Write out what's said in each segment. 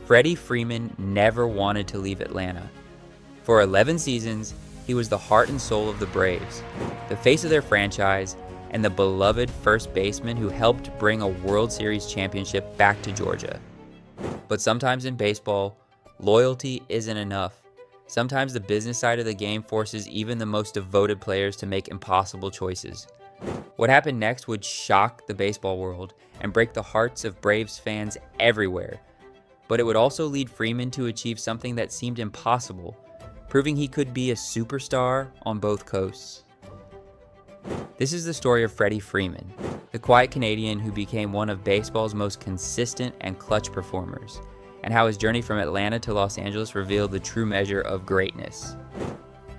Freddie Freeman never wanted to leave Atlanta. For 11 seasons, he was the heart and soul of the Braves, the face of their franchise, and the beloved first baseman who helped bring a World Series championship back to Georgia. But sometimes in baseball, loyalty isn't enough. Sometimes the business side of the game forces even the most devoted players to make impossible choices. What happened next would shock the baseball world and break the hearts of Braves fans everywhere. But it would also lead Freeman to achieve something that seemed impossible, proving he could be a superstar on both coasts. This is the story of Freddie Freeman, the quiet Canadian who became one of baseball's most consistent and clutch performers, and how his journey from Atlanta to Los Angeles revealed the true measure of greatness.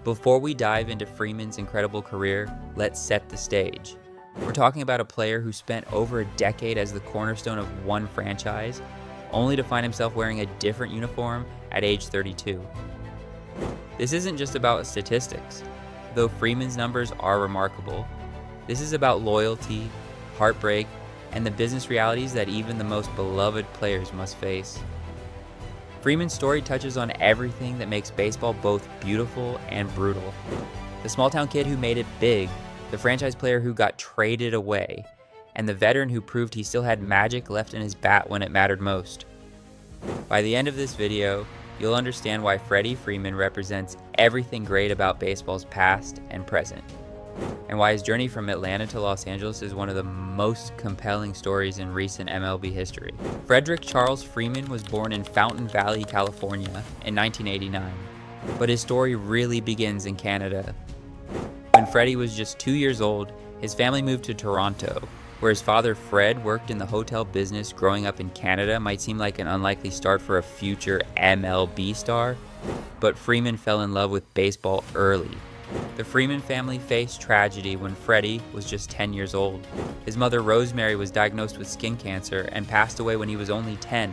Before we dive into Freeman's incredible career, let's set the stage. We're talking about a player who spent over a decade as the cornerstone of one franchise, only to find himself wearing a different uniform at age 32. This isn't just about statistics. Though Freeman's numbers are remarkable, this is about loyalty, heartbreak, and the business realities that even the most beloved players must face. Freeman's story touches on everything that makes baseball both beautiful and brutal. The small-town kid who made it big, the franchise player who got traded away, and the veteran who proved he still had magic left in his bat when it mattered most. By the end of this video, you'll understand why Freddie Freeman represents everything great about baseball's past and present, and why his journey from Atlanta to Los Angeles is one of the most compelling stories in recent MLB history. Frederick Charles Freeman was born in Fountain Valley, California in 1989, but his story really begins in Canada. When Freddie was just 2 years old, his family moved to Toronto, where his father Fred worked in the hotel business. Growing up in Canada might seem like an unlikely start for a future MLB star, but Freeman fell in love with baseball early. The Freeman family faced tragedy when Freddie was just 10 years old. His mother Rosemary was diagnosed with skin cancer and passed away when he was only 10.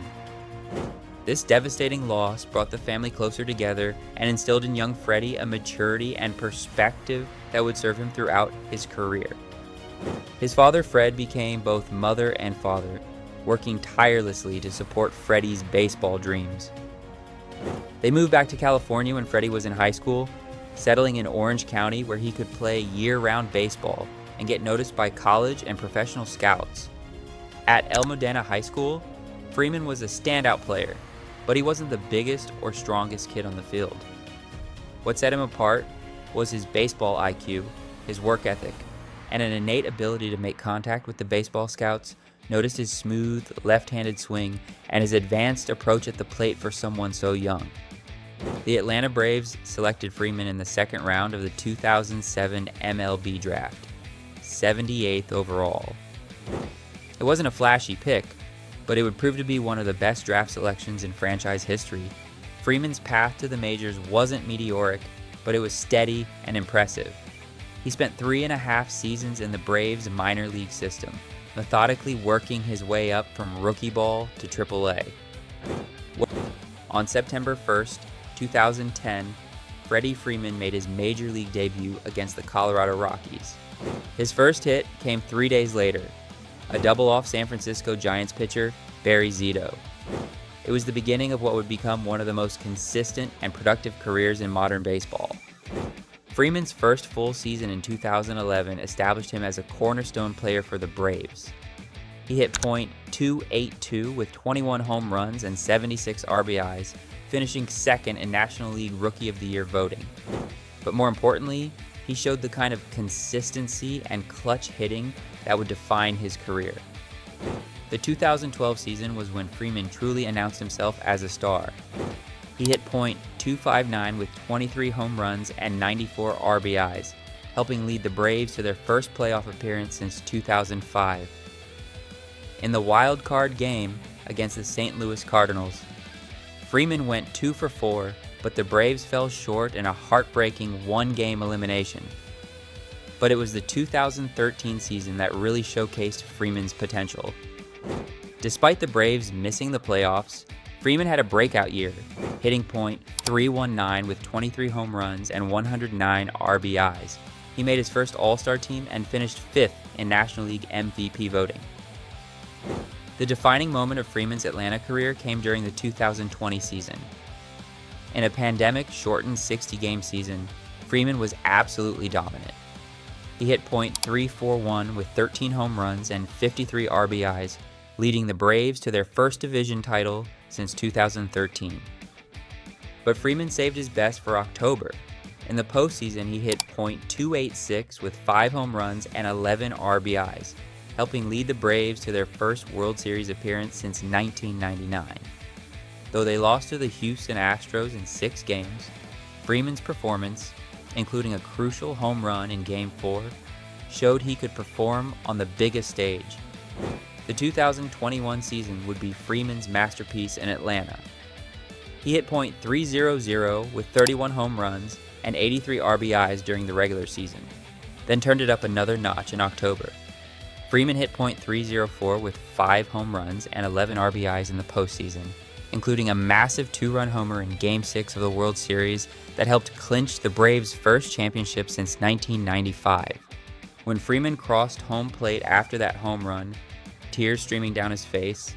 This devastating loss brought the family closer together and instilled in young Freddie a maturity and perspective that would serve him throughout his career. His father Fred became both mother and father, working tirelessly to support Freddie's baseball dreams. They moved back to California when Freddie was in high school, settling in Orange County where he could play year-round baseball and get noticed by college and professional scouts. At El Modena High School, Freeman was a standout player, but he wasn't the biggest or strongest kid on the field. What set him apart was his baseball IQ, his work ethic, and an innate ability to make contact with the baseball scouts noticed his smooth, left-handed swing and his advanced approach at the plate for someone so young. The Atlanta Braves selected Freeman in the second round of the 2007 MLB draft, 78th overall. It wasn't a flashy pick, but it would prove to be one of the best draft selections in franchise history. Freeman's path to the majors wasn't meteoric, but it was steady and impressive. He spent 3.5 seasons in the Braves minor league system, methodically working his way up from rookie ball to AAA. On September 1st, 2010, Freddie Freeman made his major league debut against the Colorado Rockies. His first hit came 3 days later, a double off San Francisco Giants pitcher, Barry Zito. It was the beginning of what would become one of the most consistent and productive careers in modern baseball. Freeman's first full season in 2011 established him as a cornerstone player for the Braves. He hit .282 with 21 home runs and 76 RBIs, finishing second in National League Rookie of the Year voting. But more importantly, he showed the kind of consistency and clutch hitting that would define his career. The 2012 season was when Freeman truly announced himself as a star. He hit .259 with 23 home runs and 94 RBIs, helping lead the Braves to their first playoff appearance since 2005. In the wild card game against the St. Louis Cardinals, Freeman went 2 for 4, but the Braves fell short in a heartbreaking one-game elimination. But it was the 2013 season that really showcased Freeman's potential. Despite the Braves missing the playoffs, Freeman had a breakout year, hitting .319 with 23 home runs and 109 RBIs. He made his first All-Star team and finished 5th in National League MVP voting. The defining moment of Freeman's Atlanta career came during the 2020 season. In a pandemic-shortened 60-game season, Freeman was absolutely dominant. He hit .341 with 13 home runs and 53 RBIs, leading the Braves to their first division title since 2013. But Freeman saved his best for October. In the postseason, he hit .286 with 5 home runs and 11 RBIs, helping lead the Braves to their first World Series appearance since 1999. Though they lost to the Houston Astros in 6 games, Freeman's performance, including a crucial home run in Game 4, showed he could perform on the biggest stage. The 2021 season would be Freeman's masterpiece in Atlanta. He hit .300 with 31 home runs and 83 RBIs during the regular season, then turned it up another notch in October. Freeman hit .304 with 5 home runs and 11 RBIs in the postseason, including a massive 2-run homer in Game 6 of the World Series that helped clinch the Braves' first championship since 1995. When Freeman crossed home plate after that home run, tears streaming down his face,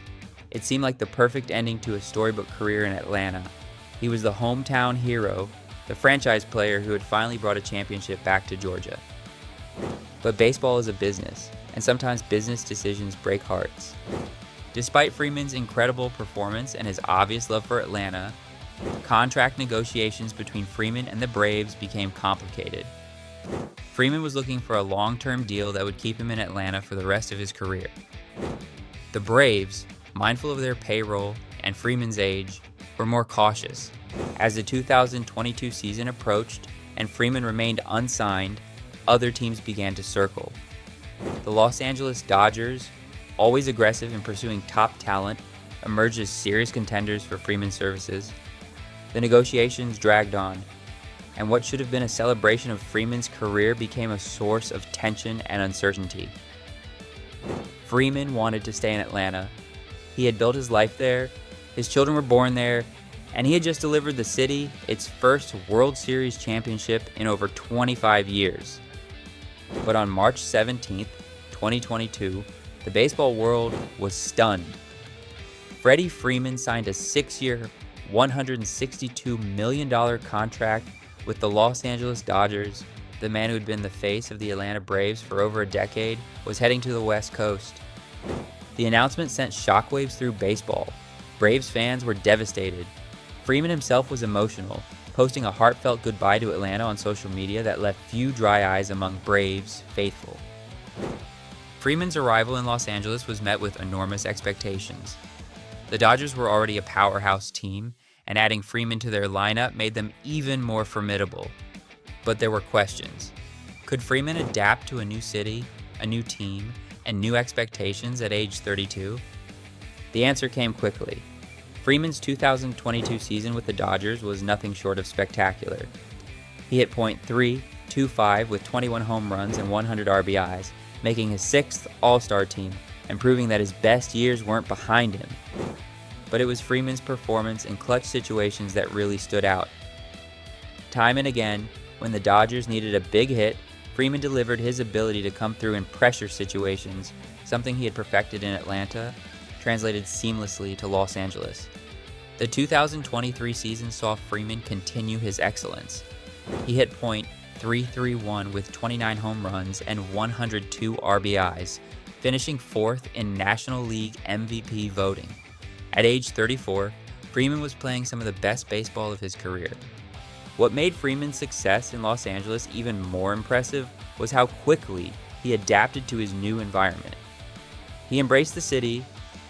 it seemed like the perfect ending to a storybook career in Atlanta. He was the hometown hero, the franchise player who had finally brought a championship back to Georgia. But baseball is a business, and sometimes business decisions break hearts. Despite Freeman's incredible performance and his obvious love for Atlanta, contract negotiations between Freeman and the Braves became complicated. Freeman was looking for a long-term deal that would keep him in Atlanta for the rest of his career. The Braves, mindful of their payroll and Freeman's age, were more cautious. As the 2022 season approached and Freeman remained unsigned, other teams began to circle. The Los Angeles Dodgers, always aggressive in pursuing top talent, emerged as serious contenders for Freeman's services. The negotiations dragged on, and what should have been a celebration of Freeman's career became a source of tension and uncertainty. Freeman wanted to stay in Atlanta. He had built his life there, his children were born there, and he had just delivered the city its first World Series championship in over 25 years. But on March 17, 2022, the baseball world was stunned. Freddie Freeman signed a 6-year, $162 million contract with the Los Angeles Dodgers. The man who had been the face of the Atlanta Braves for over a decade was heading to the West Coast. The announcement sent shockwaves through baseball. Braves fans were devastated. Freeman himself was emotional, posting a heartfelt goodbye to Atlanta on social media that left few dry eyes among Braves faithful. Freeman's arrival in Los Angeles was met with enormous expectations. The Dodgers were already a powerhouse team, and adding Freeman to their lineup made them even more formidable. But there were questions. Could Freeman adapt to a new city, a new team, and new expectations at age 32? The answer came quickly. Freeman's 2022 season with the Dodgers was nothing short of spectacular. He hit .325 with 21 home runs and 100 RBIs, making his 6th All-Star team and proving that his best years weren't behind him. But it was Freeman's performance in clutch situations that really stood out. Time and again, when the Dodgers needed a big hit, Freeman delivered his ability to come through in pressure situations, something he had perfected in Atlanta, translated seamlessly to Los Angeles. The 2023 season saw Freeman continue his excellence. He hit .331 with 29 home runs and 102 RBIs, finishing 4th in National League MVP voting. At age 34, Freeman was playing some of the best baseball of his career. What made Freeman's success in Los Angeles even more impressive was how quickly he adapted to his new environment. He embraced the city,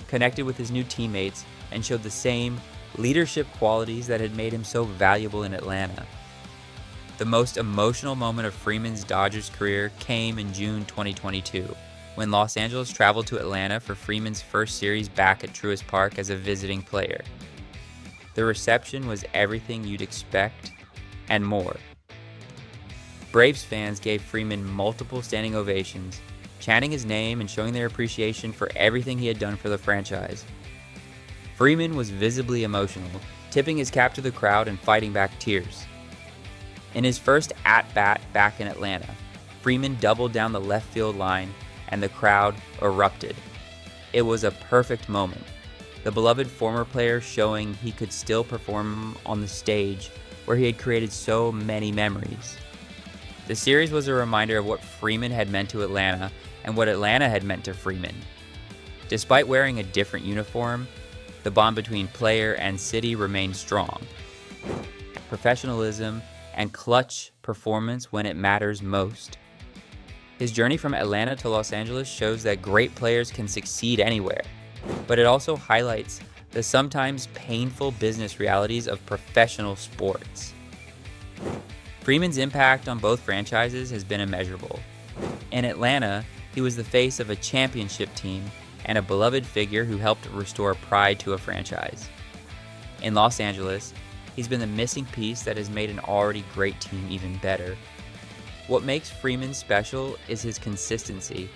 connected with his new teammates, and showed the same leadership qualities that had made him so valuable in Atlanta. The most emotional moment of Freeman's Dodgers career came in June 2022, when Los Angeles traveled to Atlanta for Freeman's first series back at Truist Park as a visiting player. The reception was everything you'd expect and more. Braves fans gave Freeman multiple standing ovations, chanting his name and showing their appreciation for everything he had done for the franchise. Freeman was visibly emotional, tipping his cap to the crowd and fighting back tears. In his first at-bat back in Atlanta, Freeman doubled down the left field line and the crowd erupted. It was a perfect moment. The beloved former player showing he could still perform on the stage where he had created so many memories. The series was a reminder of what Freeman had meant to Atlanta and what Atlanta had meant to Freeman. Despite wearing a different uniform, the bond between player and city remained strong. Professionalism and clutch performance when it matters most. His journey from Atlanta to Los Angeles shows that great players can succeed anywhere, but it also highlights the sometimes painful business realities of professional sports. Freeman's impact on both franchises has been immeasurable. In Atlanta, he was the face of a championship team and a beloved figure who helped restore pride to a franchise. In Los Angeles, he's been the missing piece that has made an already great team even better. What makes Freeman special is his consistency.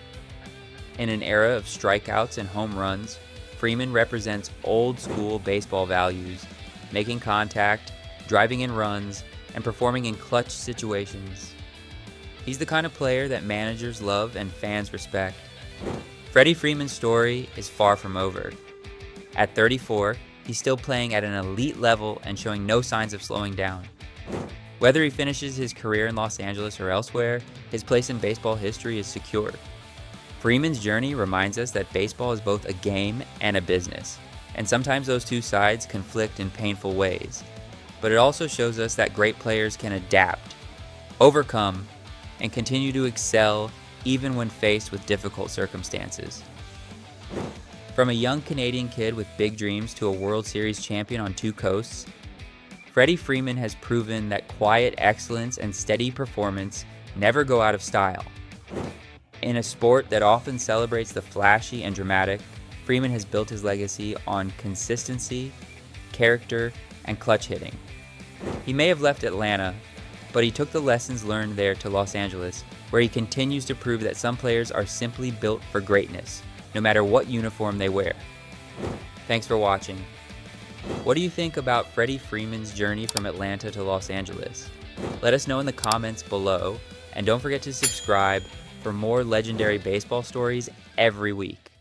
In an era of strikeouts and home runs, Freeman represents old-school baseball values, making contact, driving in runs, and performing in clutch situations. He's the kind of player that managers love and fans respect. Freddie Freeman's story is far from over. At 34, he's still playing at an elite level and showing no signs of slowing down. Whether he finishes his career in Los Angeles or elsewhere, his place in baseball history is secure. Freeman's journey reminds us that baseball is both a game and a business, and sometimes those two sides conflict in painful ways. But it also shows us that great players can adapt, overcome, and continue to excel even when faced with difficult circumstances. From a young Canadian kid with big dreams to a World Series champion on two coasts, Freddie Freeman has proven that quiet excellence and steady performance never go out of style. In a sport that often celebrates the flashy and dramatic, Freeman has built his legacy on consistency, character, and clutch hitting. He may have left Atlanta, but he took the lessons learned there to Los Angeles, where he continues to prove that some players are simply built for greatness, no matter what uniform they wear. Thanks for watching. What do you think about Freddie Freeman's journey from Atlanta to Los Angeles? Let us know in the comments below, and don't forget to subscribe for more legendary baseball stories every week.